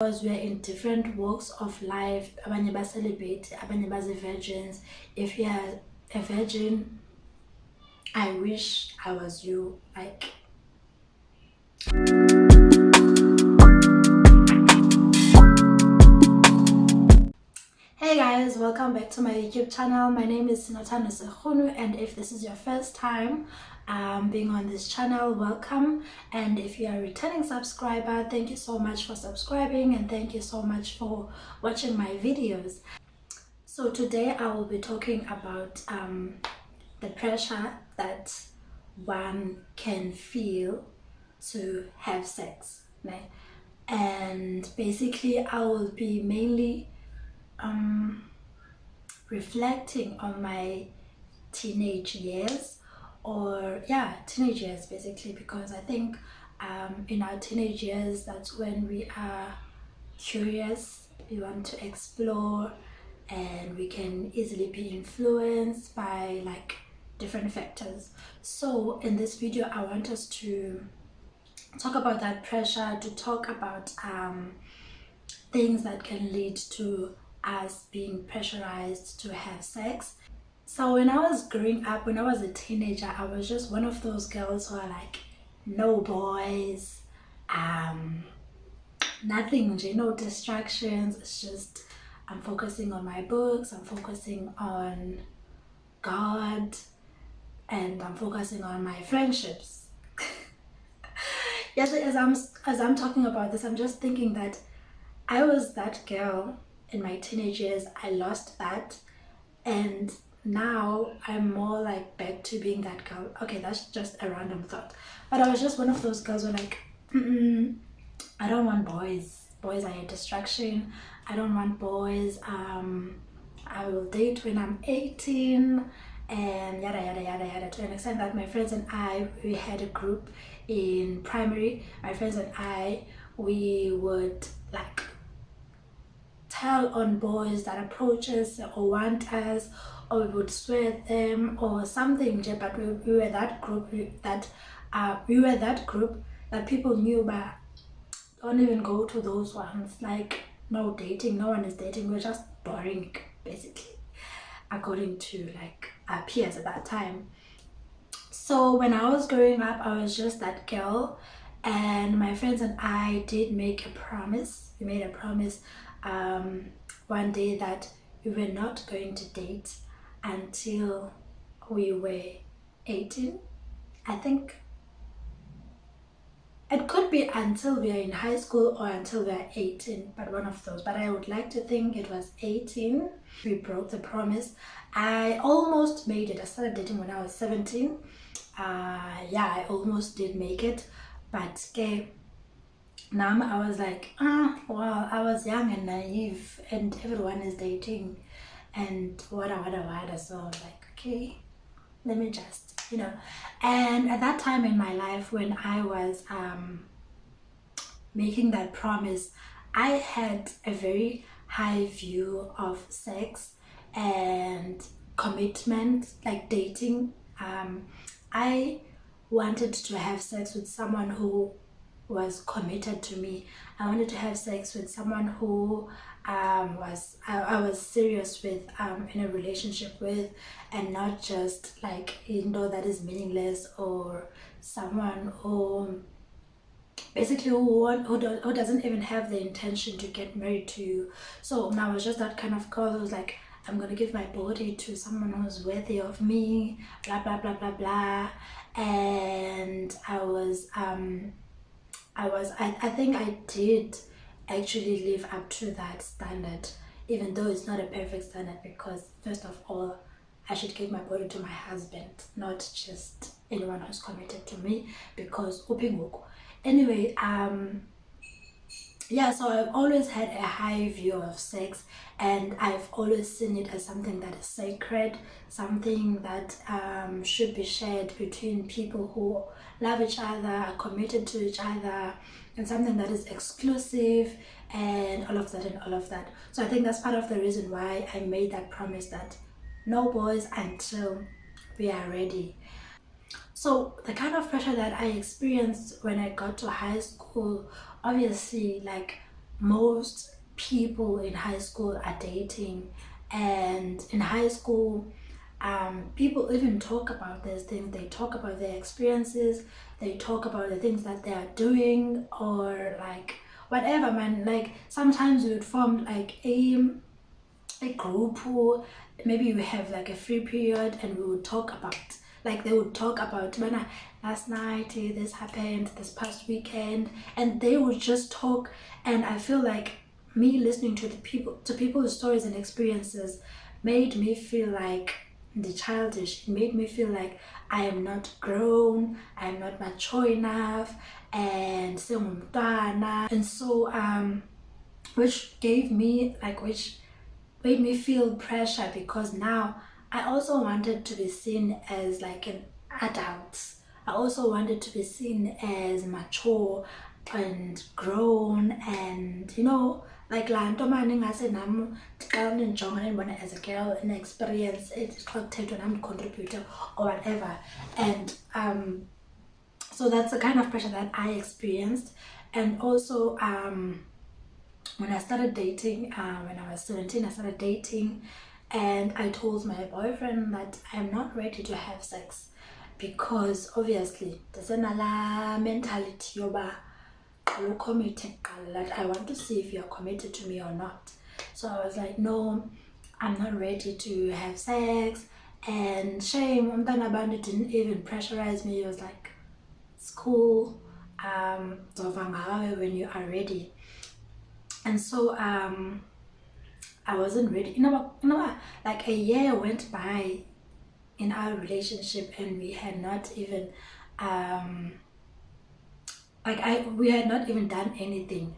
because we are in different walks of life. Abanye ba celibate, abanye ba virgins. If you are a virgin, I wish I was you. Like, hey guys, welcome back to my YouTube channel. My name is Sinotano Sekhunu, and if this is your first time being on this channel, welcome. And if you are a returning subscriber, thank you so much for subscribing, and thank you so much for watching my videos. So today I will be talking about the pressure that one can feel to have sex, right? And basically I will be mainly reflecting on my teenage years, or teenage years basically, because I think in our teenage years, that's when we are curious, we want to explore, and we can easily be influenced by like different factors. So in this video I want us to talk about that pressure, to talk about things that can lead to us being pressurized to have sex. So when I was growing up, when I was a teenager, I was just one of those girls who are like, no boys, nothing, no distractions. It's just I'm focusing on my books, I'm focusing on God, and I'm focusing on my friendships. Yes, as I'm talking about this, I'm just thinking that I was that girl in my teenage years. I lost that, and now I'm more like back to being that girl. Okay, that's just a random thought, but I was just one of those girls who are like, I don't want boys. Boys are a distraction. I don't want boys. I will date when I'm 18, and yada yada yada yada, to an extent that my friends and I, we had a group in primary. My friends and I, we would like tell on boys that approach us or want us, or we would swear at them or something. But we were that group that people knew, but don't even go to those ones. Like, no dating, no one is dating. We're just boring basically, according to like our peers at that time. So when I was growing up, I was just that girl, and my friends and I did make a promise. We made a promise one day that we were not going to date until we were 18. I think it could be until we are in high school or until we are 18, but one of those. But I would like to think it was 18. We broke the promise. I almost made it. I started dating when I was 17. I almost did make it, but okay, now I was like, well, I was young and naive, and everyone is dating, and wada. So I was like, okay, let me just, And at that time in my life, when I was making that promise, I had a very high view of sex and commitment, like dating. I wanted to have sex with someone who was committed to me. I wanted to have sex with someone who I was serious with, in a relationship with, and not just like, that is meaningless, or someone who basically who doesn't even have the intention to get married to you. So now I was just that kind of girl who was like, I'm gonna give my body to someone who's worthy of me, blah blah blah blah blah. And I think I did actually live up to that standard, even though it's not a perfect standard, because first of all, I should give my body to my husband, not just anyone who's committed to me, because anyway, so I've always had a high view of sex, and I've always seen it as something that is sacred, something that should be shared between people who love each other, are committed to each other, and something that is exclusive, and all of that. So I think that's part of the reason why I made that promise, that no boys until we are ready. So the kind of pressure that I experienced when I got to high school, obviously, like, most people in high school are dating, and in high school, people even talk about these things. They talk about their experiences, they talk about the things that they are doing, or like whatever, man. Like sometimes we would form like a group who maybe we have like a free period, and we would talk about, like they would talk about when last night this happened, this past weekend, and they would just talk. And I feel like me listening to people's stories and experiences made me feel like the childish. It made me feel like I am not grown, I am not mature enough, and sengumntwana. And so which made me feel pressure, because now I also wanted to be seen as like an adult. I also wanted to be seen as mature and grown, and like laa nto mani ingase nam xa ndindijonga ndindibona as a girl in experience xa kuthethwa nam contributor or whatever. And so that's the kind of pressure that I experienced. And also when I started dating, when I was 17, I started dating, and I told my boyfriend that I'm not ready to have sex, because obviously there's another mentality yoba committed, that I want to see if you're committed to me or not. So I was like, no, I'm not ready to have sex. And shame, umntana abantu didn't even pressurize me. He was like, it's cool, when you are ready. And so I wasn't ready. Like a year went by in our relationship, and we had not even we had not even done anything.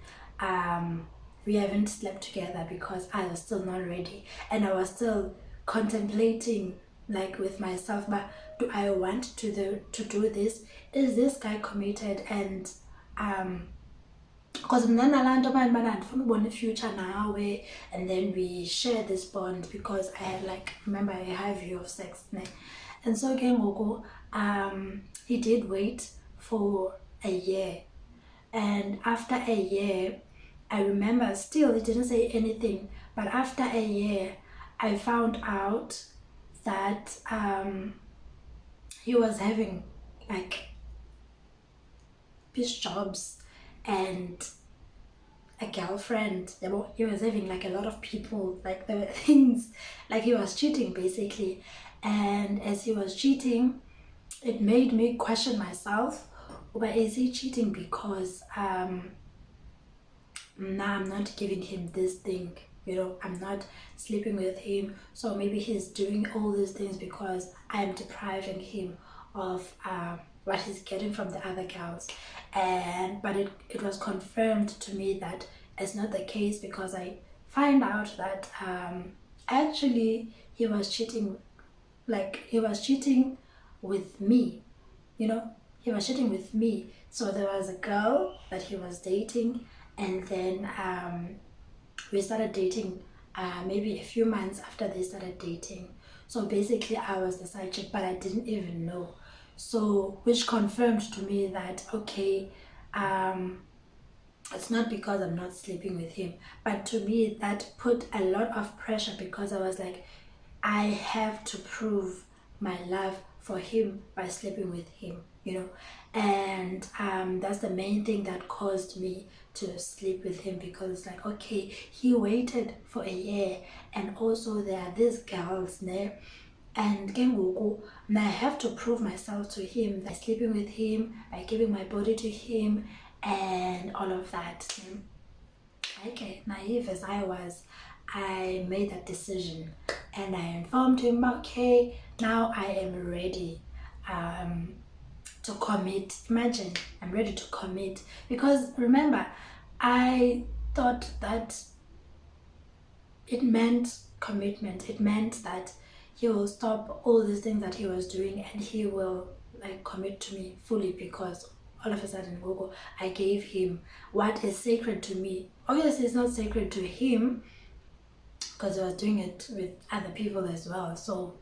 We haven't slept together because I was still not ready, and I was still contemplating, like with myself, but do I want to do this? Is this guy committed? And because in future now, and then we share this bond, because I had, like, remember, a high view of sex, and so he did wait for a year. And after a year, I remember, still he didn't say anything, but after a year I found out that he was having like piece jobs and a girlfriend. He was having like a lot of people, like there were things, like he was cheating basically. And as he was cheating, it made me question myself, but is he cheating because now I'm not giving him this thing, I'm not sleeping with him, so maybe he's doing all these things because I'm depriving him of what he's getting from the other girls. But it was confirmed to me that it's not the case, because I find out that actually he was cheating with me. He was cheating with me. So there was a girl that he was dating, and then we started dating maybe a few months after they started dating. So basically I was the side chick, but I didn't even know. So which confirmed to me that, okay, it's not because I'm not sleeping with him, but to me that put a lot of pressure, because I was like, I have to prove my love for him by sleeping with him, and that's the main thing that caused me to sleep with him, because it's like, okay, he waited for a year, and also there are these girls there, and I have to prove myself to him by sleeping with him, by giving my body to him, and all of that. Okay, naive as I was, I made that decision, and I informed him, okay, now I am ready to commit. Imagine, I'm ready to commit, because remember, I thought that it meant commitment. It meant that he will stop all these things that he was doing, and he will like commit to me fully, because all of a sudden I gave him what is sacred to me. Obviously it's not sacred to him, because I was doing it with other people as well, so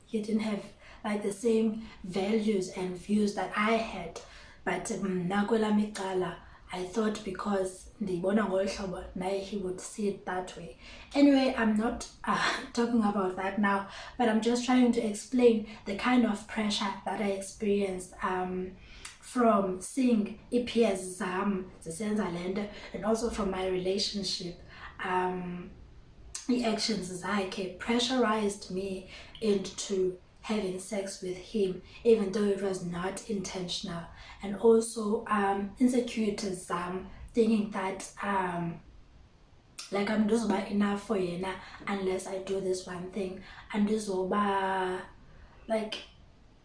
he didn't have like the same values and views that I had. But nakwela micala, I thought because ndiyibona ngolu hlobo naye he would see it that way. Anyway, I'm not talking about that now, but I'm just trying to explain the kind of pressure that I experienced from seeing ii-peers zam zisenza le nto, and also from my relationship. Actions zakhe pressurized me into having sex with him, even though it was not intentional. And also insecurities thinking that like I'm just enough for yena unless I do this one thing, and this like,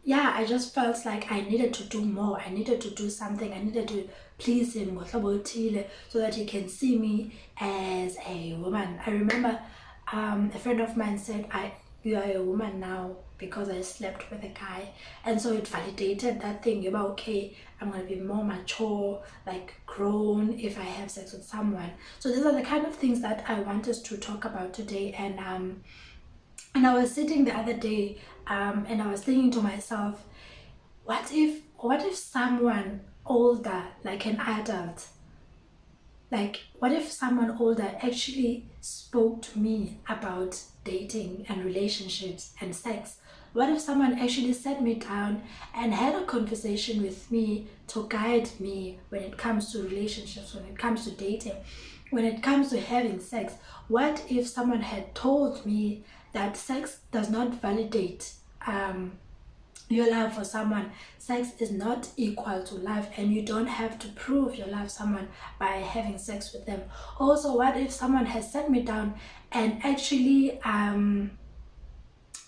yeah, I just felt like I needed to do more. I needed to do something. I needed to please him so that he can see me as a woman. I remember a friend of mine said, you are a woman now because I slept with a guy. And so it validated that thing about, okay, I'm going to be more mature, like grown if I have sex with someone. So these are the kind of things that I want us to talk about today. And I was sitting the other day and I was thinking to myself, what if someone older, like an adult, like what if someone older actually spoke to me about dating and relationships and sex? What if someone actually sat me down and had a conversation with me to guide me when it comes to relationships, when it comes to dating, when it comes to having sex? What if someone had told me that sex does not validate your love for someone? Sex is not equal to love, and you don't have to prove you love someone by having sex with them. Also, what if someone has sat me down and actually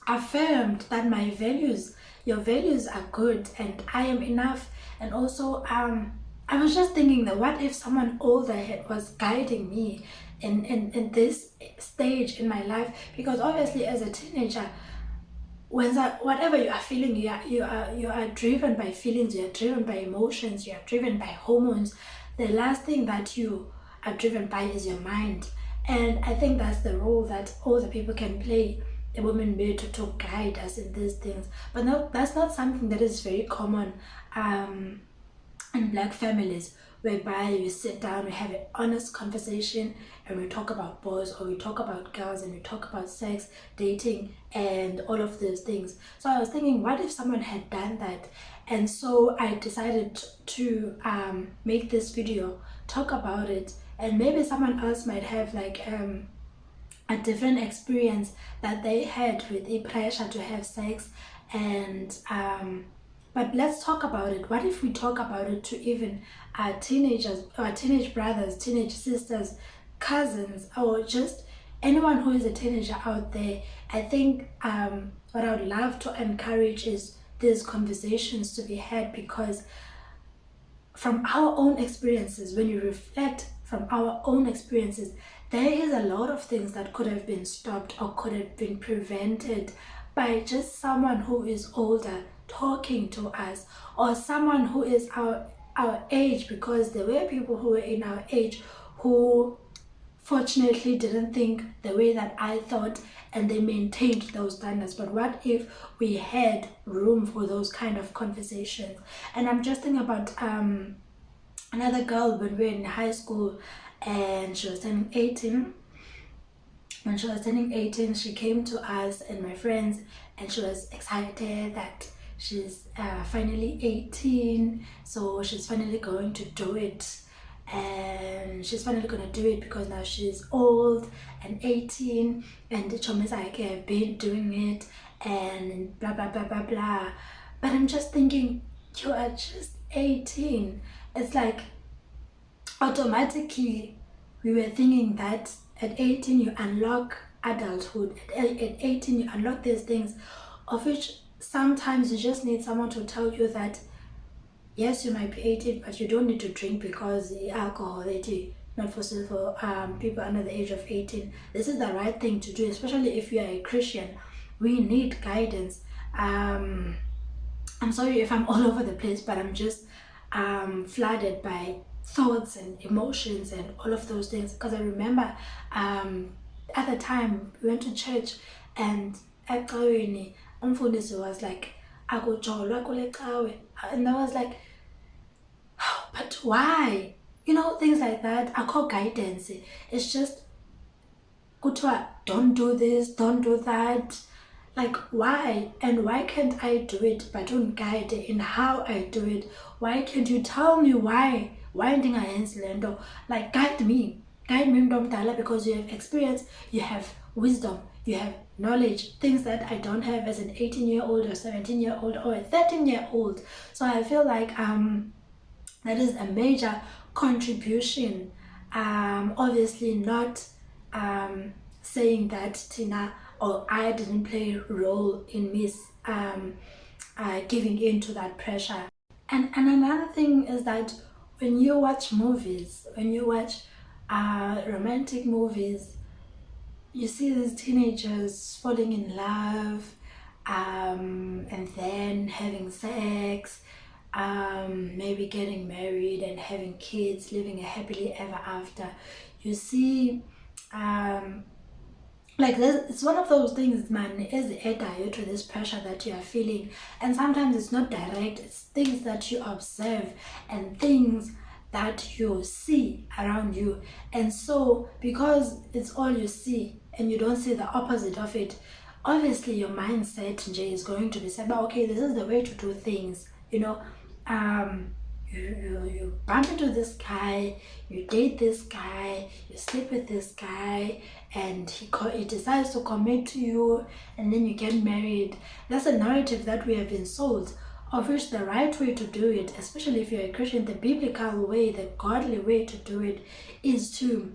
affirmed that my values, your values are good and I am enough? And also I was just thinking that what if someone older was guiding me in this stage in my life? Because obviously as a teenager, whatever you are feeling, you are driven by feelings, you are driven by emotions, you are driven by hormones. The last thing that you are driven by is your mind. And I think that's the role that all the people can play, a woman made to guide us in these things. But no, that's not something that is very common in Black families, whereby we sit down, we have an honest conversation, and we talk about boys, or we talk about girls, and we talk about sex, dating, and all of those things. So I was thinking, what if someone had done that? And so I decided to make this video, talk about it, and maybe someone else might have like a different experience that they had with the pressure to have sex. And but let's talk about it. What if we talk about it to even teenagers, or teenage brothers, teenage sisters, cousins, or just anyone who is a teenager out there? I think what I would love to encourage is these conversations to be had, because from our own experiences, when you reflect from our own experiences, there is a lot of things that could have been stopped or could have been prevented by just someone who is older talking to us, or someone who is our age, because there were people who were in our age who fortunately didn't think the way that I thought, and they maintained those standards. But what if we had room for those kind of conversations? And I'm just thinking about another girl when we were in high school, and she was turning 18. When she was turning 18, she came to us and my friends, and she was excited that she's finally 18, so she's finally going to do it. And she's finally going to do it because now she's old and 18, and the chomis like have been doing it, and blah blah blah blah blah. But I'm just thinking, you are just 18. It's like automatically we were thinking that at 18 you unlock adulthood. At 18 you unlock these things, of which sometimes you just need someone to tell you that yes, you might be 18, but you don't need to drink, because the alcohol that you not for sale for people under the age of 18. This is the right thing to do, especially if you are a Christian. We need guidance. I'm sorry if I'm all over the place, but I'm just flooded by thoughts and emotions and all of those things, because I remember at the time we went to church, and at Kaweni, umfundisi was like, and I was like, but why? things like that. I call guidance. It's just kutwa, don't do this, don't do that. Like, why? And why can't I do it? But don't guide in how I do it. Why can't you tell me why? Why ndingayenzi le nto? Like, guide me. Guide me, mntu omdala, because you have experience, you have wisdom, you have knowledge, things that I don't have as an 18-year-old or 17-year-old or a 13-year-old. So I feel like that is a major contribution. Obviously not saying that Tina or I didn't play a role in giving in to that pressure. And another thing is that when you watch movies, when you watch romantic movies, you see these teenagers falling in love, and then having sex, maybe getting married and having kids, living a happily ever after. You see, like this, it's one of those things, man, is to this pressure that you are feeling. And sometimes it's not direct, it's things that you observe and things that you see around you. And so because it's all you see and you don't see the opposite of it, obviously your mindset nje is going to be said, okay, this is the way to do things, you bump into this guy, you date this guy, you sleep with this guy, and he decides to commit to you, and then you get married. That's a narrative that we have been sold, of which the right way to do it, especially if you're a Christian, the biblical way, the godly way to do it, is to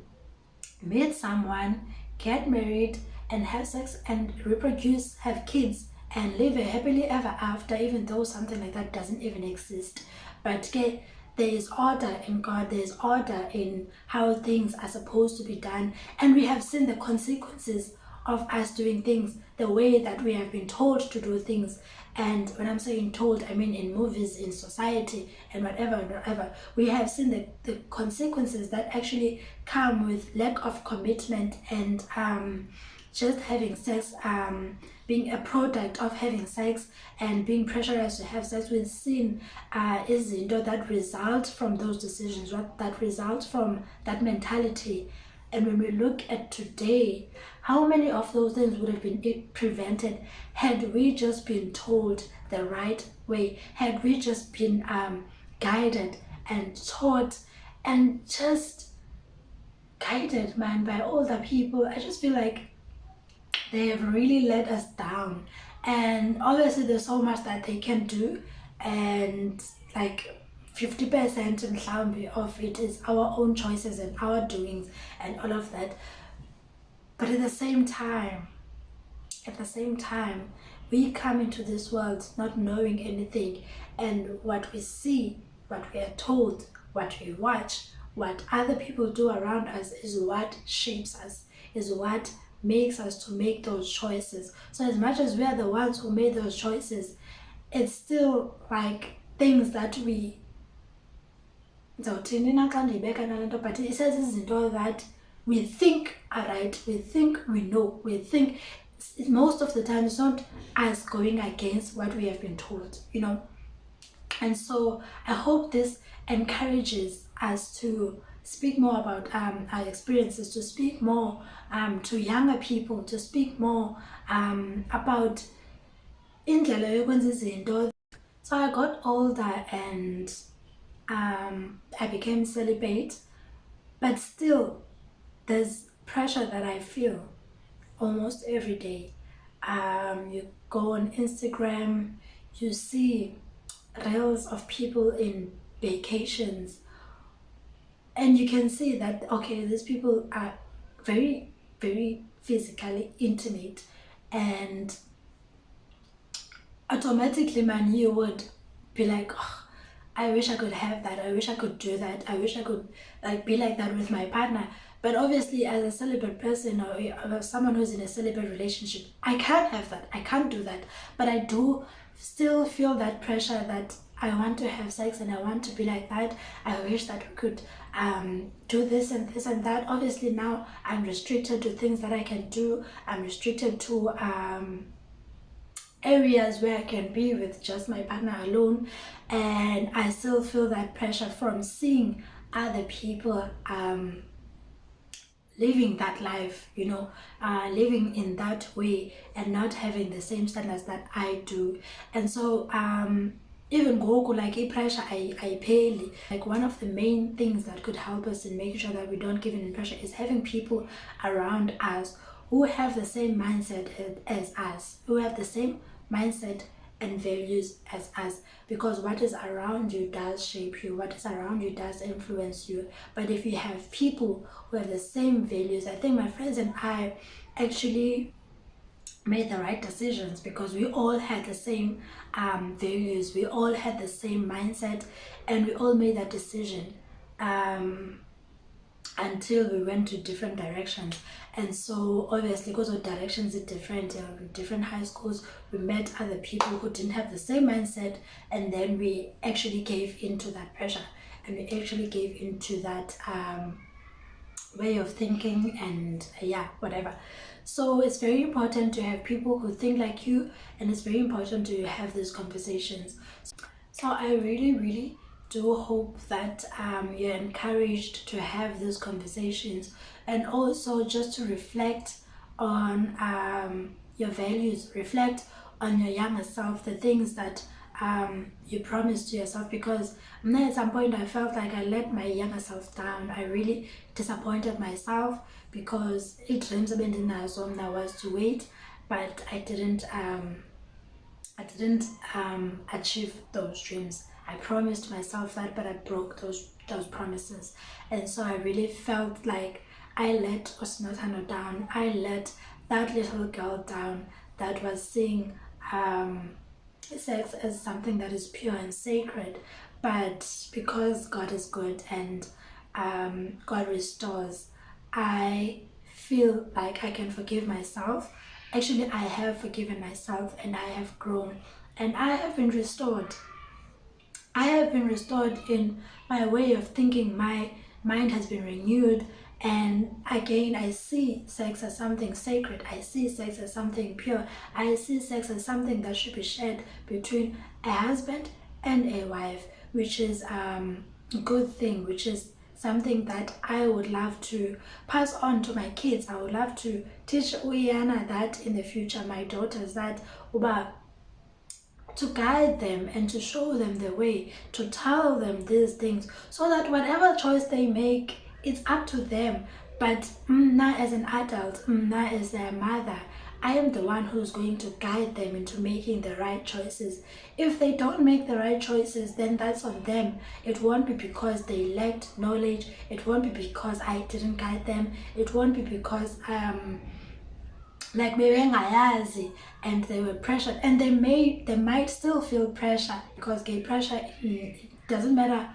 meet someone, get married, and have sex and reproduce, have kids, and live a happily ever after, even though something like that doesn't even exist. But there is order in God, there is order in how things are supposed to be done, and we have seen the consequences of us doing things the way that we have been told to do things. And when I'm saying told, I mean in movies, in society, and whatever. We have seen the consequences that actually come with lack of commitment and just having sex, being a product of having sex and being pressurized to have sex. We've seen izinto that result from those decisions, that result from that mentality. And when we look at today, how many of those things would have been prevented had we just been told the right way, had we just been guided and taught and just guided, man, by older people. I just feel like they have really let us down. And obviously there's so much that they can do, and like 50% mhlawumbi of it is our own choices and our doings and all of that. But at the same time, we come into this world not knowing anything, and what we see, what we are told, what we watch, what other people do around us is what shapes us, is what makes us to make those choices. So as much as we are the ones who made those choices, it's still like things that we but it says izinto that we think are right, we think we know, we think most of the time it's not us going against what we have been told, And so I hope this encourages us to speak more about our experiences, to speak more to younger people, to speak more about indlela yokwenza izinto. So I got older and I became celibate, but still there's pressure that I feel almost every day. You go on Instagram, you see reels of people in vacations, and you can see that, okay, these people are very, very physically intimate, and automatically, man, you would be like, oh, I wish I could have that, I wish I could do that, I wish I could like be like that with my partner. But obviously as a celibate person or someone who's in a celibate relationship, I can't have that, I can't do that. But I do still feel that pressure that I want to have sex and I want to be like that. I wish that we could do this and this and that. Obviously now I'm restricted to things that I can do. I'm restricted to areas where I can be with just my partner alone, and I still feel that pressure from seeing other people living that life, living in that way and not having the same standards that I do. And so even goku like pressure I pay, like one of the main things that could help us in making sure that we don't give in pressure is having people around us who have the same mindset as us, who have the same mindset and values as us, because what is around you does shape you, what is around you does influence you. But if you have people who have the same values, I think my friends and I actually made the right decisions because we all had the same values, we all had the same mindset, and we all made that decision until we went to different directions. And so obviously because of directions are different, different high schools, we met other people who didn't have the same mindset, and then we actually gave into that pressure, and we actually gave into that way of thinking, and whatever. So it's very important to have people who think like you, and it's very important to have these conversations. So I really do hope that you're encouraged to have these conversations, and also just to reflect on your values, reflect on your younger self, the things that you promised to yourself. Because at some point I felt like I let my younger self down. I really disappointed myself because it dreams was to wait, but I didn't achieve those dreams. I promised myself that, but I broke those promises. And so I really felt like I let Osnotano down. I let that little girl down that was seeing sex as something that is pure and sacred. But because God is good and God restores, I feel like I can forgive myself. Actually, I have forgiven myself, and I have grown, and I have been restored. I have been restored in my way of thinking. My mind has been renewed, and again I see sex as something sacred. I see sex as something pure. I see sex as something that should be shared between a husband and a wife, which is a good thing, which is something that I would love to pass on to my kids. I would love to teach Uyana that in the future, my daughters, that to guide them and to show them the way, to tell them these things, so that whatever choice they make, it's up to them. But now as an adult, now as their mother, I am the one who's going to guide them into making the right choices. If they don't make the right choices, then that's on them. It won't be because they lacked knowledge. It won't be because I didn't guide them. It won't be because like bebengayazi and they were pressured, and they might still feel pressure, because gay pressure, it doesn't matter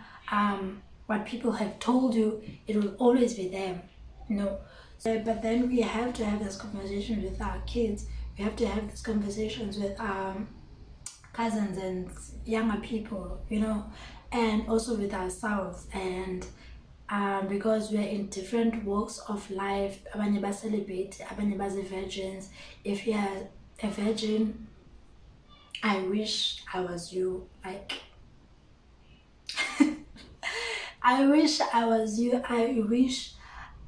what people have told you, it will always be them, but then we have to have this conversation with our kids. We have to have these conversations with cousins and younger people, and also with ourselves. And because we're in different walks of life, abanye celibate, abanye virgins. If you're a virgin, I wish I was you. Like I wish I was you. I wish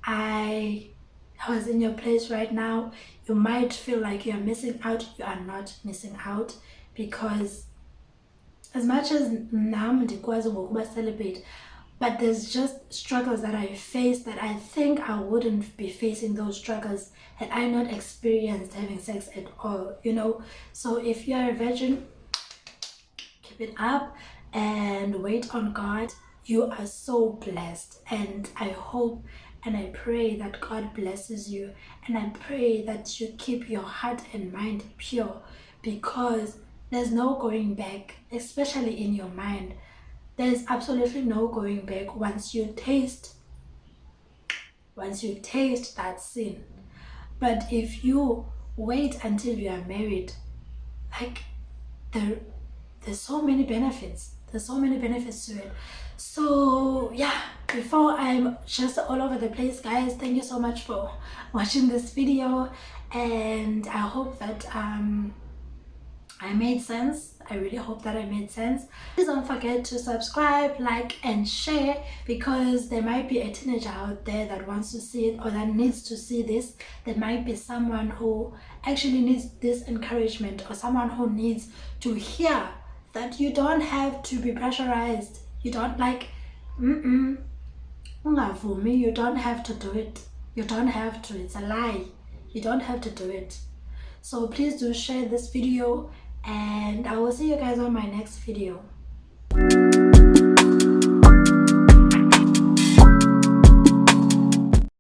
I was in your place right now. You might feel like you're missing out. You are not missing out, because as much as nam ndikwazi ngokuba celibate, but there's just struggles that I face that I think I wouldn't be facing those struggles had I not experienced having sex at all, So if you're a virgin, keep it up and wait on God. You are so blessed, and I hope and I pray that God blesses you, and I pray that you keep your heart and mind pure, because there's no going back, especially in your mind. There's absolutely no going back once you taste that sin. But if you wait until you are married, like there's so many benefits. There's so many benefits to it. So yeah, before I'm just all over the place, guys, thank you so much for watching this video, and I hope that I made sense. I really hope that I made sense. Please don't forget to subscribe, like, and share, because there might be a teenager out there that wants to see it or that needs to see this. There might be someone who actually needs this encouragement, or someone who needs to hear that you don't have to be pressurized. You don't ungavumi, you don't have to do it. You don't have to. It's a lie. You don't have to do it. So please do share this video, and I will see you guys on my next video.